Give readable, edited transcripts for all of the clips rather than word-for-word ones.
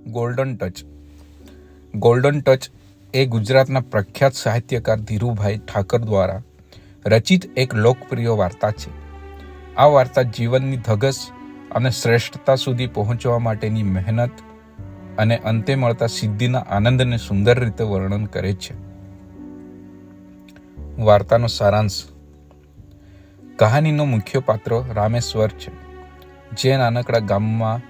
Golden touch. Golden touch એ ગુજરાતના પ્રખ્યાત સાહિત્યકાર ધીરુભાઈ ઠાકર દ્વારા રચિત એક લોકપ્રિય વાર્તા છે. આ વાર્તા જીવનની ધગશ અને શ્રેષ્ઠતા સુધી પહોંચવા માટેની મહેનત અને અંતે મળતા સિદ્ધિના આનંદને સુંદર રીતે વર્ણન કરે છે. વાર્તાનો સારાંશ. કહાનીનો મુખ્ય પાત્ર રામેશ્વર છે, જે નાનકડા ગામમાં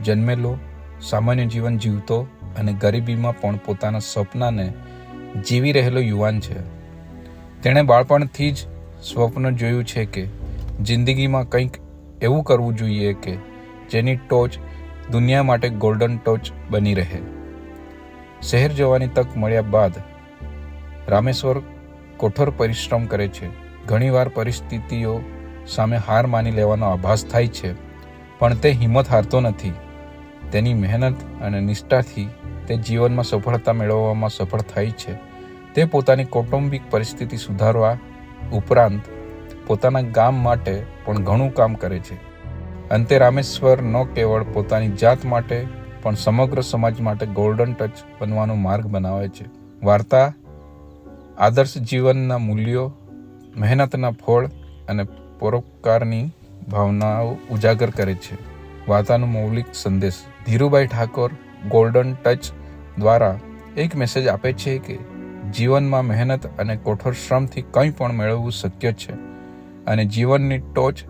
જન્મેલો, સામાન્ય જીવન જીવતો અને ગરીબીમાં પણ પોતાના સપનાને જીવી રહેલો યુવાન છે. તેણે બાળપણથી જ સ્વપ્ન જોયું છે કે જિંદગીમાં કંઈક એવું કરવું જોઈએ કે જેની ટોચ દુનિયા માટે ગોલ્ડન ટોચ બની રહે. શહેર જવાની તક મળ્યા બાદ રામેશ્વર કઠોર પરિશ્રમ કરે છે. ઘણીવાર પરિસ્થિતિઓ સામે હાર માની લેવાનો આભાસ થાય છે, પણ તે હિંમત હારતો નથી. તેની મહેનત અને નિષ્ઠાથી તે જીવનમાં સફળતા મેળવવામાં સફળ થાય છે. તે પોતાની કૌટુંબિક પરિસ્થિતિ સુધારવા ઉપરાંત પોતાના ગામ માટે પણ ઘણું કામ કરે છે. અંતે રામેશ્વર ન કેવળ પોતાની જાત માટે પણ સમગ્ર સમાજ માટે ગોલ્ડન ટચ બનવાનો માર્ગ બનાવે છે. વાર્તા આદર્શ જીવનના મૂલ્યો, મહેનતના ફળ અને પરોપકારની ભાવનાઓ ઉજાગર કરે છે. વાર્તાનો મૌલિક સંદેશ. ધીરુભાઈ ઠાકોર ગોલ્ડન ટચ દ્વારા એક મેસેજ આપે છે કે જીવનમાં મહેનત અને કઠોર શ્રમથી કંઈ પણ મેળવવું શક્ય છે, અને જીવનની ટોચ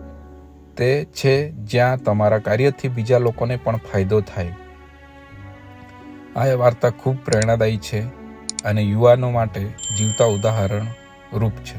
તે છે જ્યાં તમારા કાર્યથી બીજા લોકોને પણ ફાયદો થાય. આ વાર્તા ખૂબ પ્રેરણાદાયી છે અને યુવાનો માટે જીવતા ઉદાહરણ રૂપ છે.